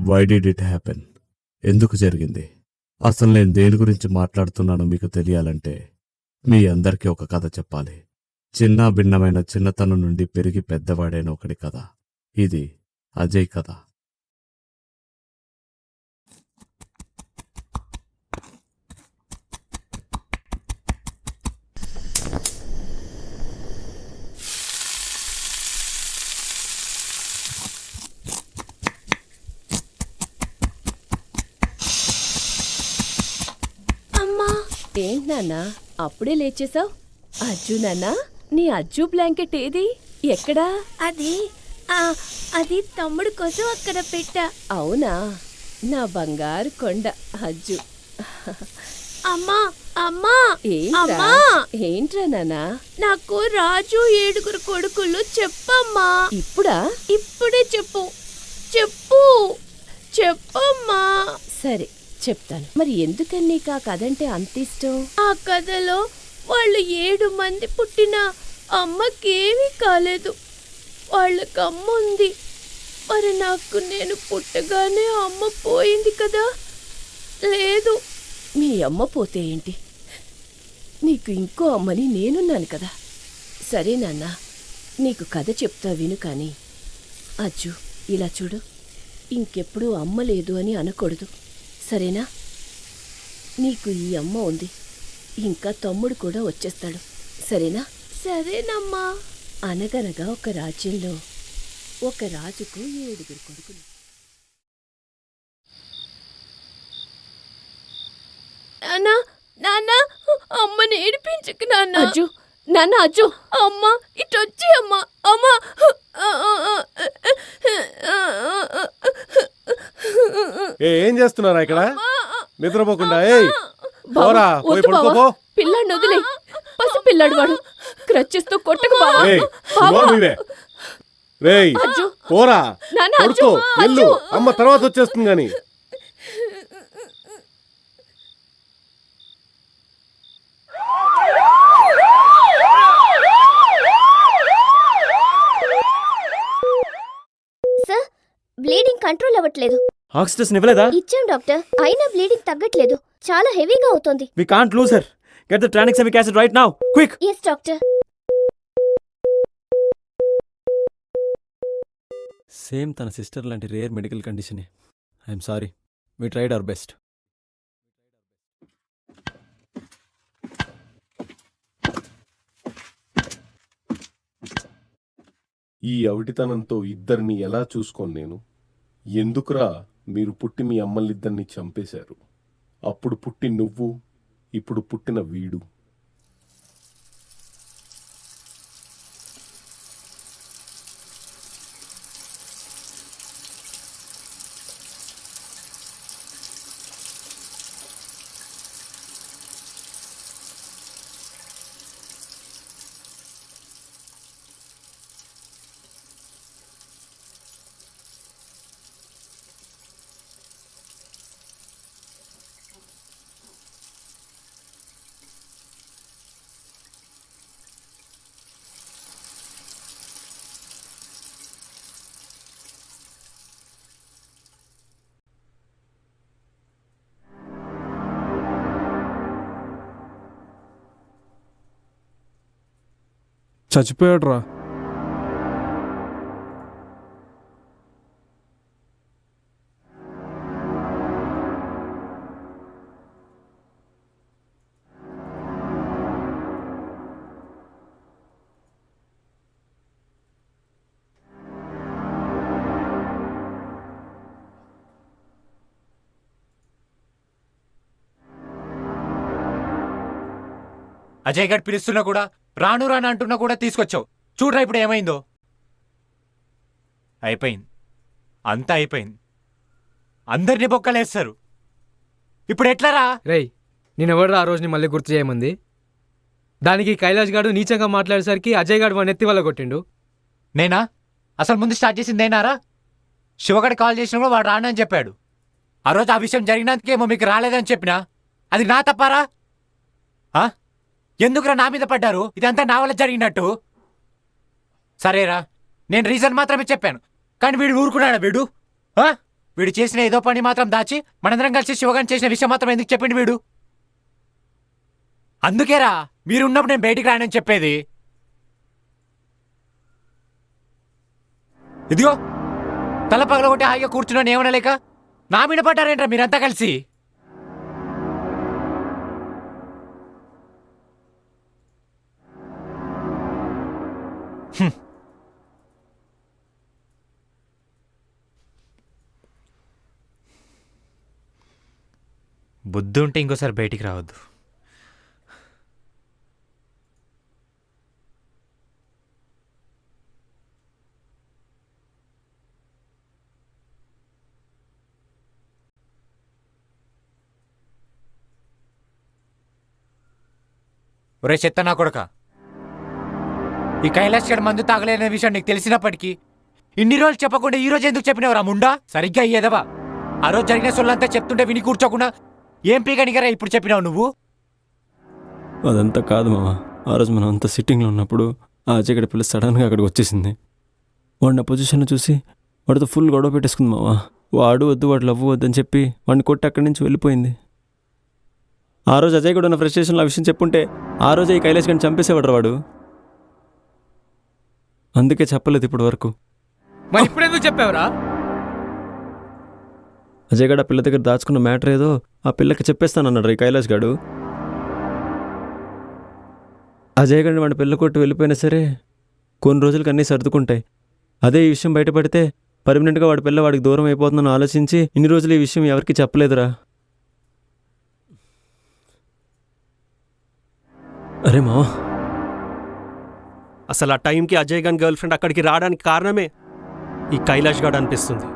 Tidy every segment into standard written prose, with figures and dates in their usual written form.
Why did it happen? ఎందుకు జరిగింది? అసలు నేను దేని గురించి మాట్లాడుతున్నానో మీకు తెలియాలంటే మీ అందరికీ ఒక కథ చెప్పాలి. చిన్న భిన్నమైన చిన్నతనం నుండి పెరిగి పెద్దవాడైన ఒకడి కథ. ఇది అజయ్ కథ. ఏంటి నాన్నా అప్పుడే లేచేసావు? అజ్జు నాన్నా, నీ అజ్జు బ్లాంకెట్ ఏది? ఎక్కడా? అది తమ్ముడు కోసం అక్కడ పెట్టా. అవునా, నా బంగారు కొండ అజ్జు. అమ్మా అమ్మా అమ్మా, ఏంట్రా నాన్నా? నాకు రాజు 7 కొడుకులు చెప్పమ్మా. ఇప్పుడే చెప్పు చెప్పు చెప్పమ్మా. సరే చెప్తాను. మరి ఎందుకని నీకు ఆ కథ అంటే అంత ఇష్టం? ఆ కథలో వాళ్ళు 7 మంది పుట్టినా అమ్మకేమీ కాలేదు. వాళ్ళకి అమ్మ ఉంది. మరి నేను పుట్టగానే అమ్మ పోయింది కదా. లేదు. మీ అమ్మ పోతే ఏంటి, నీకు ఇంకో అమ్మని నేనున్నాను కదా. సరే నాన్న, నీకు కథ చెప్తా విను. కానీ అజ్జు, ఇలా చూడు, ఇంకెప్పుడూ అమ్మ లేదు అని అనకూడదు, సరేనా? నీకు ఈ అమ్మ ఉంది, ఇంకా తమ్ముడు కూడా వచ్చేస్తాడు, సరేనా? సరేనమ్మా. అనగనగా ఒక రాజ్యంలో ఒక రాజుకు 7 కొడుకులు. నాన్న నాన్న, అమ్మని ఏడిపించకు నాన్న. అజ్జు, నాన్న అజ్జు, అమ్మ ఇటొచ్చి అమ్మా. అమ్మా ఏం చేస్తున్నారా ఇక్కడ నిద్రపోకుండా? పిల్లాడిని వదిలే, పసి పిల్లాడు వాడు. క్రచ్చెస్తో కొట్టకు బావా. అమ్మ తర్వాత వచ్చేస్తుంది గాని. సార్, బ్లీడింగ్ కంట్రోల్ అవ్వట్లేదు. ఆక్సిజన్ ఇవ్వలేదా? ఇచ్చాం డాక్టర్, అయినా బ్లీడింగ్ తగ్గట్లేదు. చాలా హెవీగా అవుతోంది. We can't lose her. Get the tranexamic acid right now. Quick. Yes doctor. Same తన సిస్టర్ లాంటి రేర్ మెడికల్ కండిషనే. I'm sorry, we tried our best. ఈ అవిటితనంతో ఇద్దరిని ఎలా చూసుకోను నేను? ఎందుకురా మీరు పుట్టి మీ అమ్మలిద్దరిని చంపేశారు? అప్పుడు పుట్టి నువ్వు, ఇప్పుడు పుట్టిన వీడు. చచ్చిపోయాడు రా. అజయ్ గడ్ పిలుస్తున్నా కూడా రాను రాను అంటున్నా కూడా తీసుకొచ్చావు. చూడరా ఇప్పుడు ఏమైందో. అయిపోయింది, అంతా అయిపోయింది. అందరినీ బొక్కలేస్తారు. ఇప్పుడు ఎట్లరా? రేయ్, నేనెవడరా ఆ రోజుని మళ్ళీ గుర్తు చేయమంది? దానికి కైలాష్ గాడు నీచంగా మాట్లాడేసరికి అజయ్ గాడు వాడిని ఎత్తి వల్ల కొట్టిండు. నేనా? అసలు ముందు స్టార్ట్ చేసింది నేనారా? శివగడి కాల్ చేసినా కూడా వాడు రానని చెప్పాడు. ఆ రోజు ఆ విషయం జరిగినందుకేమో మీకు రాలేదని చెప్పినా అది నా తప్పారా? ఎందుకురా నా మీద పడ్డారు? ఇదంతా నా వల్ల జరిగినట్టు. సరేరా, నేను రీజన్ మాత్రమే చెప్పాను, కానీ వీడు ఊరుకున్నాడా? వీడు చేసిన ఏదో పని మాత్రం దాచి మనందరం కలిసి శివగాని చేసిన విషయం మాత్రం ఎందుకు చెప్పిండు వీడు? అందుకేరా మీరున్నప్పుడు నేను బయటికి రానని చెప్పేది. ఇదిగో తల పగలగొట్టి హాయిగా కూర్చున్నాను ఏమన్నా లేక నా మీద పడ్డారేంట్రా మీరంతా కలిసి? బుద్ధి ఉంటే ఇంకోసారి బయటికి రావద్దు. ఒరే చెత్త నా కొడుక, ఈ కైలాష్ గడ మందు తాగలేదనే విషయం నీకు తెలిసినప్పటికీ ఇన్ని రోజులు చెప్పకుండా ఈ రోజు ఎందుకు చెప్పినవరా ముండా? సరిగ్గా అయ్యేదవా? ఆ రోజు జరిగిన సొల్లంతా చెప్తుంటే విని కూర్చోకుండా ఏం పీకనికరా ఇప్పుడు చెప్పినావు నువ్వు? అదంతా కాదు మామ. ఆ రోజు మనం అంతా సిట్టింగ్లో ఉన్నప్పుడు ఆ అజయ్ గడి పిల్ల సడన్గా అక్కడికి వచ్చేసింది. వాడు నా పొజిషన్ చూసి వాడితో ఫుల్ గొడవ పెట్టేసుకుంది మామ. వాడు వద్దు, వాడు లవ్ వద్దని చెప్పి వాడిని కొట్టి అక్కడి నుంచి వెళ్ళిపోయింది. ఆ రోజు అజయ్ కూడా ఉన్న ఫ్రస్ట్రేషన్లో ఆ విషయం చెప్పుంటే ఆ రోజే ఈ కైలాష్ గడిని చంపేసేవాడు వాడు. అందుకే చెప్పలేదు ఇప్పటి వరకు. మరి ఇప్పుడు ఎందుకు చెప్పావురా? అజయ్ గడ ఆ పిల్ల దగ్గర దాచుకున్న మ్యాటర్ ఏదో ఆ పిల్లకి చెప్పేస్తానన్నాడు ఈ కైలాష్ గాడు. అజయ్ గడిని వాడి పిల్ల కొట్టి వెళ్ళిపోయినా సరే కొన్ని రోజులకి అన్నీ సర్దుకుంటాయి. అదే ఈ విషయం బయటపడితే పర్మనెంట్గా వాడి పిల్ల వాడికి దూరం అయిపోతుందని ఆలోచించి ఇన్ని రోజులు ఈ విషయం ఎవరికి చెప్పలేదురా. అరే మావా, అసలు ఆ టైంకి అజయ్ గారి గర్ల్ ఫ్రెండ్ అక్కడికి రావడానికి కారణమే ఈ కైలాష్ గాడు అనిపిస్తుంది.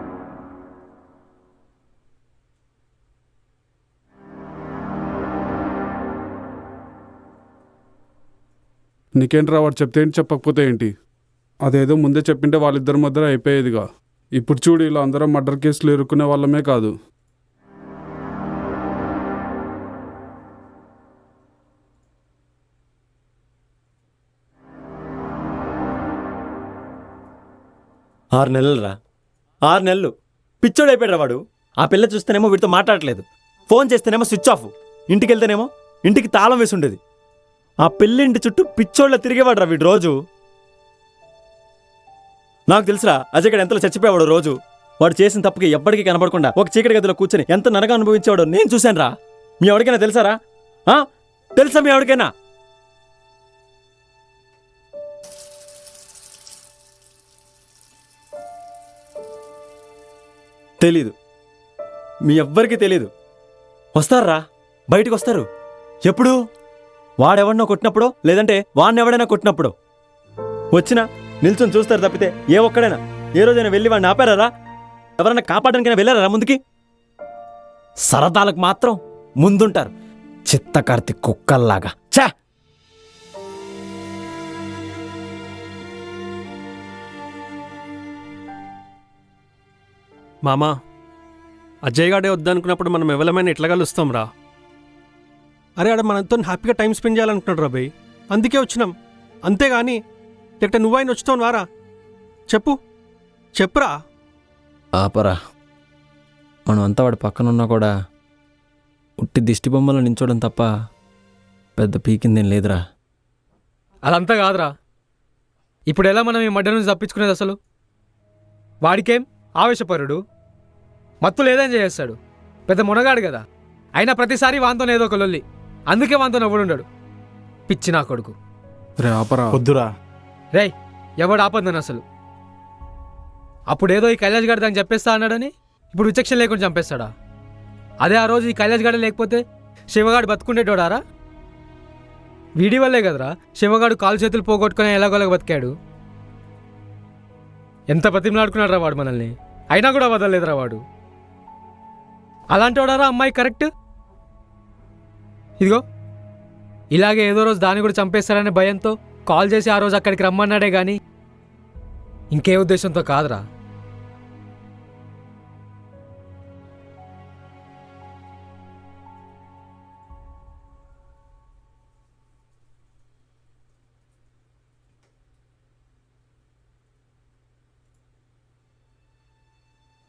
నీకేంట్రా వాడు చెప్తే ఏంటి, చెప్పకపోతే ఏంటి? అదేదో ముందే చెప్పింటే వాళ్ళిద్దరి మధ్య అయిపోయేదిగా. ఇప్పుడు చూడు, ఇలా అందరం మర్డర్ కేసులు ఎరుక్కునే వాళ్ళమే కాదు. ఆరు నెలలు రా, 6 నెలలు పిచ్చోడు అయిపోయాడు వాడు. ఆ పిల్ల చూస్తేనేమో వీడితో మాట్లాడలేదు, ఫోన్ చేస్తేనేమో స్విచ్ ఆఫ్, ఇంటికి వెళ్తేనేమో ఇంటికి తాళం వేసి ఉండేది. ఆ పిల్లింటి చుట్టూ పిచ్చోళ్ళ తిరిగేవాడు రా వీడు రోజు. నాకు తెలుసురా అజయ్ గడు ఎంతలో చచ్చిపోయేవాడు రోజు. వాడు చేసిన తప్పుకి ఎప్పటికీ కనపడకుండా ఒక చీకటి గదిలో కూర్చొని ఎంత నరగా అనుభవించేవాడో నేను చూశాను రా. మీ ఎవరికైనా తెలుసారా? తెలుసా మీ ఎవరికైనా? తెలీదు, మీ ఎవ్వరికీ తెలీదు. వస్తారా, బయటికి వస్తారు. ఎప్పుడు? వాడెవడనో కొట్టినప్పుడో లేదంటే వాడినెవడైనా కొట్టినప్పుడో వచ్చినా నిల్చొని చూస్తారు తప్పితే ఏ ఒక్కడైనా ఏ రోజైనా వెళ్ళి వాడిని ఆపారా? ఎవరైనా కాపాడడానికైనా వెళ్ళారా ముందుకి? సరదాలకు మాత్రం ముందుంటారు, చిత్తకార్తి కుక్కల్లాగా. ఛా! మామా, అజయ్ గాడే వద్దనుకున్నప్పుడు మనం ఎవరమైనా ఎట్లా కలుస్తాం రా? అరే ఆడ మనతో హ్యాపీగా టైం స్పెండ్ చేయాలనుకుంటున్నాడు రా భయ్, అందుకే వచ్చినాం. అంతేగాని లేకపోతే నువ్వైనా వచ్చుతావు వారా? చెప్పురా. ఆపరా, మనం అంతా వాడి పక్కనున్నా కూడా ఉట్టి దిష్టి బొమ్మలో నించోడం తప్ప పెద్ద పీకిందేం లేదురా. అదంతా కాదురా. ఇప్పుడు ఎలా మనం ఈ మడ్డ నుంచి తప్పించుకునేది? అసలు వాడికేం ఆవేశపరుడు, మత్తు లేదని చేస్తాడు, పెద్ద మునగాడు కదా. అయినా ప్రతిసారి వాంతో ఏదో ఒక లొల్లి, అందుకే వాంతో నవ్వుడుండాడు. పిచ్చి నా కొడుకు. రే ఆపరా, వద్దురా. రే ఎవడు ఆపద్దని అసలు. అప్పుడేదో ఈ కైలాష్ గారు దాన్ని చెప్పేస్తా అన్నాడని ఇప్పుడు విచక్షణ లేకుండా చంపేస్తాడా? అదే ఆ రోజు ఈ కైలాష్ గాడే లేకపోతే శివగాడు బతుకుండేటోడారా? వీడి వల్లే కదరా శివగాడు కాలు చేతులు పోగొట్టుకుని ఎలాగోలాగ బతికాడు. ఎంత బతిమలాడుకున్నాడు రా వాడు మనల్ని, అయినా కూడా వదలలేదురా వాడు. అలాంటి వాడారా అమ్మాయి కరెక్ట్? ఇదిగో ఇలాగే ఏదో రోజు దాన్ని కూడా చంపేస్తారనే భయంతో కాల్ చేసి ఆ రోజు అక్కడికి రమ్మన్నాడే కానీ ఇంకే ఉద్దేశంతో కాదురా.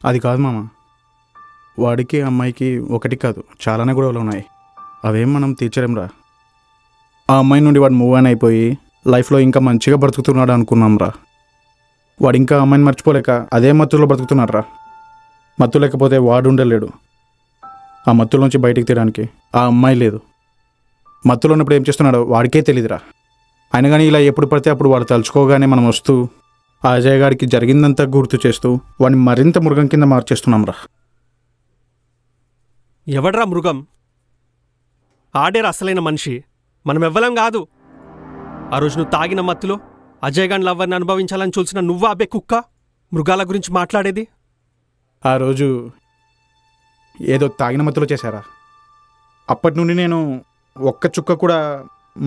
అది కాదు మామ. వాడికి అమ్మాయికి ఒకటి కాదు చాలానే గొడవలు ఉన్నాయి. అవేం మనం తీర్చలేంరా. ఆ అమ్మాయి నుండి వాడు మూవ్ ఆన్ అయిపోయి లైఫ్లో ఇంకా మంచిగా బ్రతుకుతున్నాడు అనుకున్నాంరా. వాడు ఇంకా అమ్మాయిని మర్చిపోలేక అదే మత్తులో బ్రతుకుతున్నాడు రా. మత్తు లేకపోతే వాడు ఉండలేడు. ఆ మత్తులోంచి బయటికి తీయడానికి ఆ అమ్మాయి లేదు. మత్తులో ఉన్నప్పుడు ఏం చేస్తున్నాడో వాడికే తెలియదురా. అయినా కానీ ఇలా ఎప్పుడు పడితే అప్పుడు వాడు తలుచుకోగానే మనం వస్తూ ఆ అజయ్ గారికి జరిగిందంతా గుర్తు చేస్తూ వాడిని మరింత మృగం కింద మార్చేస్తున్నాం రా. ఎవడ్రా మృగం? ఆడేరా అసలైన మనిషి, మనం ఎవ్వలం కాదు. ఆ రోజు నువ్వు తాగిన మత్తులో అజయ్ గాని లవ్వర్ని అనుభవించాలని చూసిన నువ్వా అబ్బే కుక్క మృగాల గురించి మాట్లాడేది? ఆ రోజు ఏదో తాగిన మత్తులో చేశారా. అప్పటి నుండి నేను ఒక్క చుక్క కూడా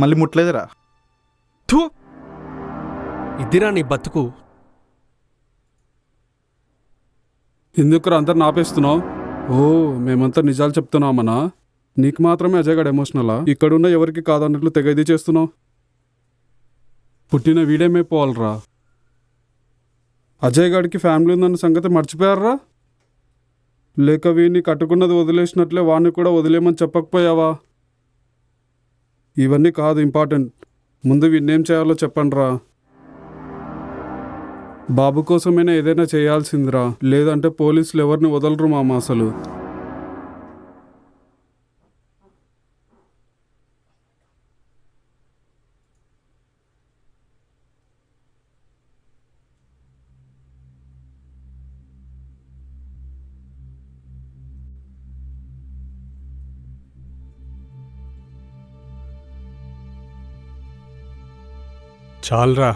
మళ్ళీ ముట్టలేదురా. థూ, ఇదిరా నీ బతుకు. ఎందుకురా అందరు నాపేస్తున్నావు? ఓ మేమంతా నిజాలు చెప్తున్నామన్నా? నీకు మాత్రమే అజయ్ గడ్ ఎమోషనలా? ఇక్కడున్న ఎవరికి కాదన్నట్లు తెగ ఇది చేస్తున్నావు. పుట్టిన వీడేమైపోవాలరా? అజయ్ గడికి ఫ్యామిలీ ఉందన్న సంగతి మర్చిపోయారా? లేక వీడిని కట్టుకున్నది వదిలేసినట్లే వాడిని కూడా వదిలేమని చెప్పకపోయావా? ఇవన్నీ కాదు ఇంపార్టెంట్. ముందు వీడినేం చేయాలో చెప్పండి రా. బాబు కోసమైనా ఏదైనా చేయాల్సిందిరా, లేదంటే పోలీసులు ఎవరిని వదలరు మామ అసలు. చాలరా,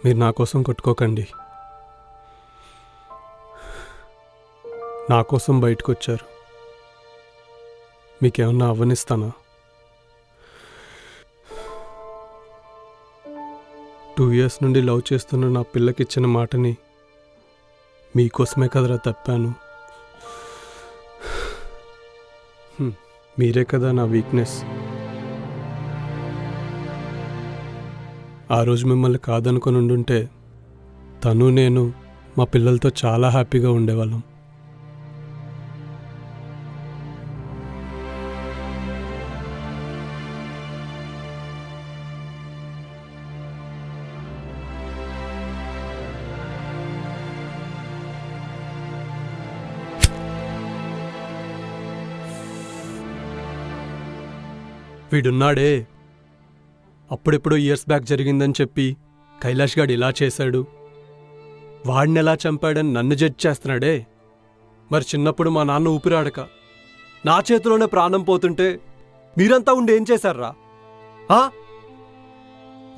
మీరు నా కోసం కొట్టుకోకండి. నా కోసం బయటకు వచ్చారు, మీకేమన్నా అవ్వనిస్తానా? 2 years నుండి లవ్ చేస్తున్న నా పిల్లకిచ్చిన మాటని మీకోసమే కదరా తప్పాను. మీరే కదా నా వీక్నెస్. ఆ రోజు మిమ్మల్ని కాదనుకొని ఉండుంటే తను నేను మా పిల్లలతో చాలా హ్యాపీగా ఉండేవాళ్ళం. వీడున్నాడే, అప్పుడెప్పుడో ఇయర్స్ బ్యాక్ జరిగిందని చెప్పి కైలాష్ గాడు ఇలా చేశాడు, వాడిని ఎలా చంపాడని నన్ను జడ్జ్ చేస్తున్నాడే. మరి చిన్నప్పుడు మా నాన్న ఊపిరాడక నా చేతిలోనే ప్రాణం పోతుంటే మీరంతా ఉండి ఏం చేశారా?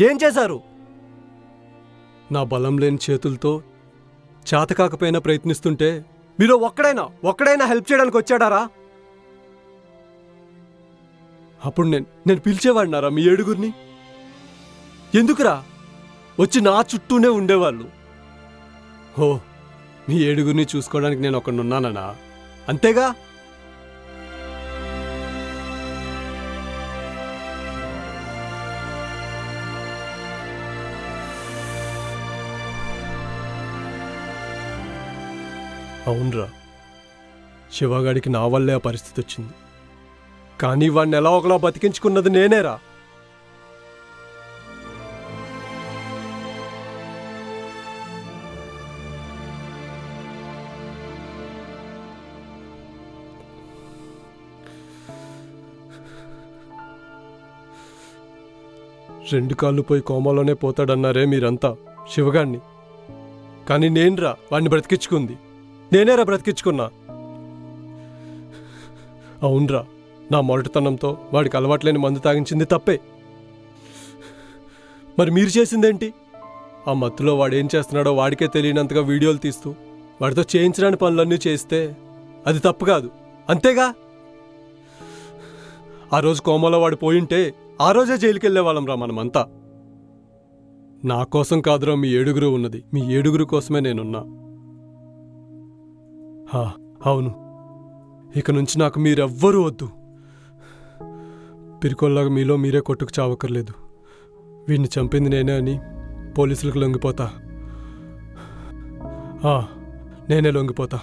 ఏం చేశారు? నా బలం లేని చేతులతో చేతకాకపోయినా ప్రయత్నిస్తుంటే మీరు ఒక్కడైనా హెల్ప్ చేయడానికి వచ్చాడారా? అప్పుడు నేను పిలిచేవాడినారా మీ 7గురిని? ఎందుకురా? వచ్చి నా చుట్టూనే ఉండేవాళ్ళు. ఓ, మీ 7గురిని చూసుకోవడానికి నేను ఒకడున్నానా? అంతేగా. అవునరా, శివగాడికి నా వల్లే ఆ పరిస్థితి వచ్చింది. కానీ వాడిని ఎలా ఒకలా బతికించుకున్నది నేనేరా. రెండు కాళ్ళు పోయి కోమాలోనే పోతాడన్నారే మీరంతా శివగాడిని. కానీ నేనురా వాడిని బ్రతికించుకుంది. నేనేరా బ్రతికించుకున్నా. అవునరా, నా మొరటుతనంతో వాడికి అలవాట్లేని మందు తాగించింది తప్పే. మరి మీరు చేసిందేంటి? ఆ మత్తులో వాడేం చేస్తున్నాడో వాడికే తెలియనంతగా వీడియోలు తీస్తూ వాడితో చేయించడానికి పనులన్నీ చేస్తే అది తప్పు కాదు, అంతేగా. ఆ రోజు కోమలో వాడు పోయింటే ఆ రోజే జైలుకి వెళ్ళేవాళ్ళం రా మనమంతా. నా కోసం కాదురా మీ 7గురు ఉన్నది, మీ 7గురు కోసమే నేనున్నా. అవును, ఇక నుంచి నాకు మీరెవ్వరూ వద్దు. పిరికొల్లాగా మీలో మీరే కొట్టుకు చావక్కర్లేదు. వీడిని చంపింది నేనే అని పోలీసులకు లొంగిపోతా. నేనే లొంగిపోతా.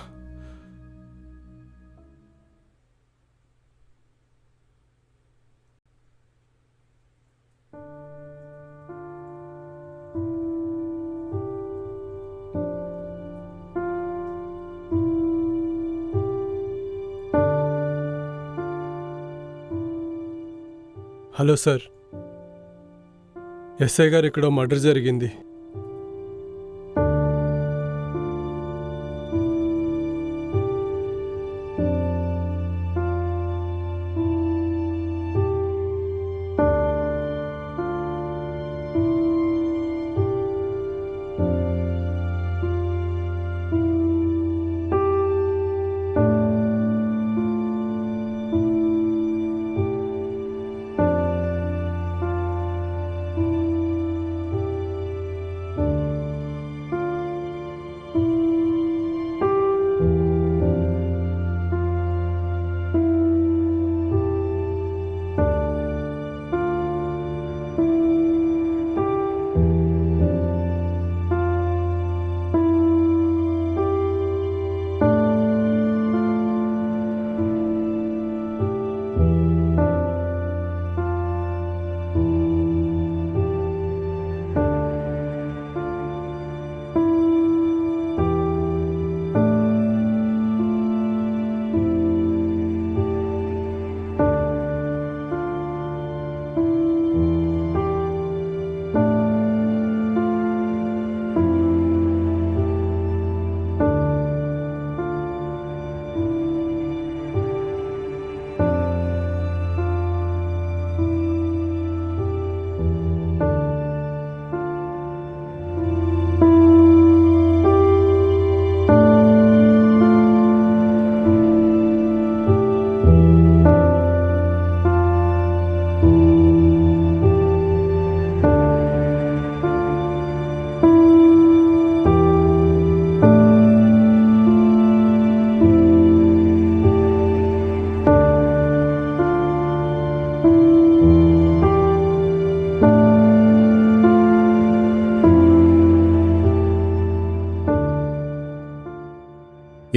హలో సార్, ఎస్ఐ గారు ఇక్కడ మర్డర్ జరిగింది.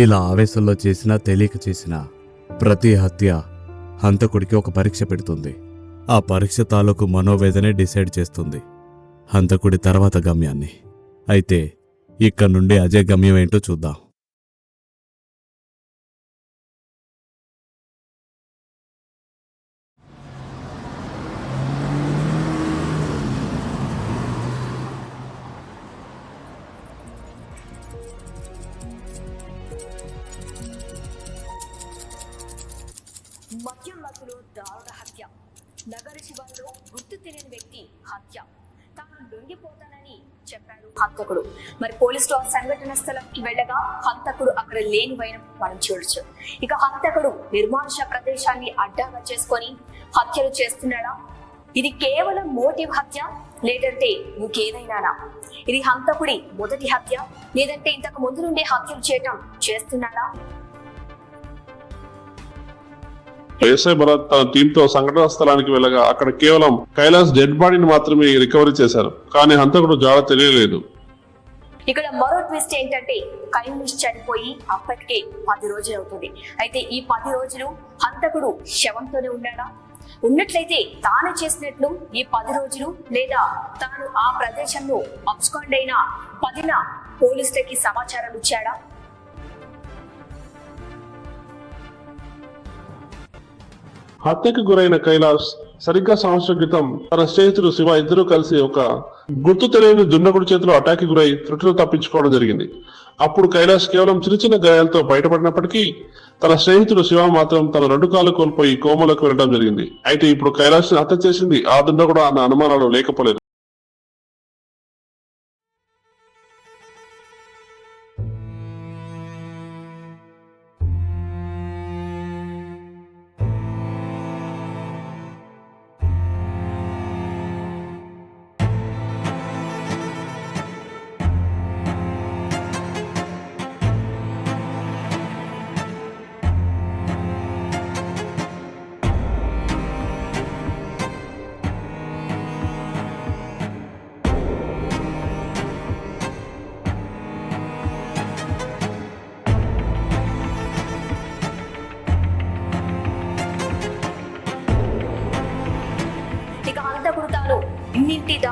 ఇలా ఆవేశంలో చేసినా తెలియక చేసినా ప్రతి హత్య హంతకుడికి ఒక పరీక్ష పెడుతుంది. ఆ పరీక్ష తాలూకు మనోవేదనే డిసైడ్ చేస్తుంది హంతకుడి తర్వాత గమ్యాన్ని. అయితే ఇక్కడ నుండి అజయ్ గమ్యం ఏంటో చూద్దాం. మద్యం మత్తులో దారుణ హత్య. నగర శివారులో గుర్తు తెలియని వ్యక్తి హత్య. తాను లొంగిపోతానని చెప్పాడు హంతకుడు. మరి పోలీసులు ఆ సంఘటన స్థలంకి వెళ్ళగా హంతకుడు అక్కడ లేని వైనం మనం చూడొచ్చు. ఇక హంతకుడు నిర్మానుష ప్రదేశాన్ని అడ్డాగా చేసుకొని హత్యలు చేస్తున్నాడా? ఇది కేవలం మోటివ్ హత్య లేదంటే ఇంకేదైనానా? ఇది హంతకుడి మొదటి హత్య లేదంటే ఇంతకు ముందు నుండే హత్యలు చేయటం చేస్తున్నాడా? ఎస్ఐ భరత్ తన టీంతో సంఘటనా స్థలానికి వెళ్ళగా అక్కడ కేవలం కైలాస్ డెడ్ బాడీని మాత్రమే రికవరీ చేశారు, కానీ హంతకుడు జాడ తెలియలేదు. ఇక్కడ మరో ట్విస్ట్ ఏంటంటే కైలాస్ చనిపోయి అప్పటికే 10 రోజులు అవుతుంది. అయితే ఈ 10 రోజులు హంతకుడు శవంతోనే ఉన్నాడా? ఉన్నట్లయితే తాను చేసినట్లు ఈ 10 రోజులు లేదా తాను ఆ ప్రదేశంలో అబ్స్కాండ్ అయిన 10న పోలీసులకి సమాచారం ఇచ్చాడా? హత్యకు గురైన కైలాస్ సరిగ్గా సంవత్సరం క్రితం తన స్నేహితుడు శివ ఇద్దరూ కలిసి ఒక గుర్తు తెలియని దుండగుడి చేతిలో అటాక్ గురై త్రుటిలో తప్పించుకోవడం జరిగింది. అప్పుడు కైలాస్ కేవలం చిన్న చిన్న గాయాలతో బయటపడినప్పటికీ తన స్నేహితుడు శివ మాత్రం తన 2 కాళ్ళు కోల్పోయి కోమలోకి వెళ్ళడం జరిగింది. అయితే ఇప్పుడు కైలాస్ హత్య చేసింది ఆ దుండగుడు అన్న అనుమానాలు లేకపోలేదు.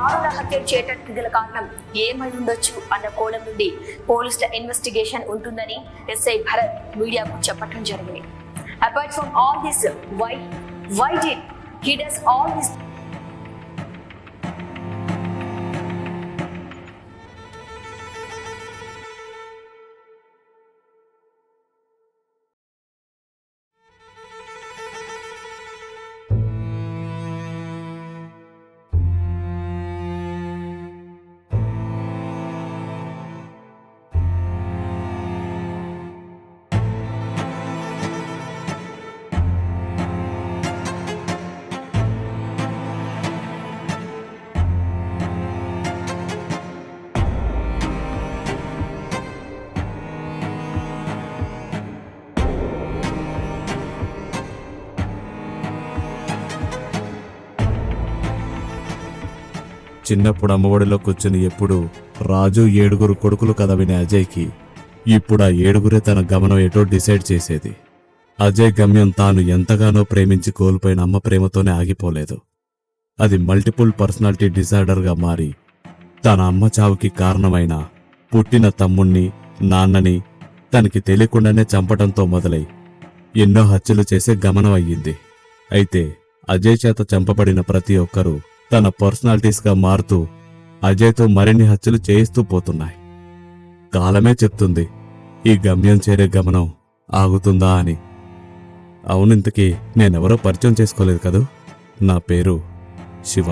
దారుణ హత్య చేయడానికి గల కారణం ఏమై ఉండొచ్చు అన్న కోణం నుండి పోలీసుల ఇన్వెస్టిగేషన్ ఉంటుందని ఎస్ఐ భరత్ మీడియాకు చెప్పడం జరిగింది. Apart from all this, why did he does all this? చిన్నప్పుడు అమ్మఒడిలో కూర్చుని ఎప్పుడు రాజు 7 కొడుకులు కథ వినే అజయ్కి ఇప్పుడు ఆ 7 తన గమనం ఏటో డిసైడ్ చేసేది. అజయ్ గమ్యం తాను ఎంతగానో ప్రేమించి కోల్పోయిన అమ్మ ప్రేమతోనే ఆగిపోలేదు. అది మల్టిపుల్ పర్సనాలిటీ డిజార్డర్గా మారి తన అమ్మ చావుకి కారణమైన పుట్టిన తమ్ముణ్ణి, నాన్నని తనకి తెలియకుండానే చంపడంతో మొదలై ఎన్నో హత్యలు చేసే గమనం అయ్యింది. అయితే అజయ్ చేత చంపబడిన ప్రతి ఒక్కరూ తన పర్సనాలిటీస్గా మారుతూ అజయ్తో మరిన్ని హత్యలు చేయిస్తూ పోతున్నాయి. కాలమే చెప్తుంది ఈ గమ్యం చేరే గమనం ఆగుతుందా అని. అవునింతకీ నేనెవరో పరిచయం చేసుకోలేదు కదూ. నా పేరు శివ.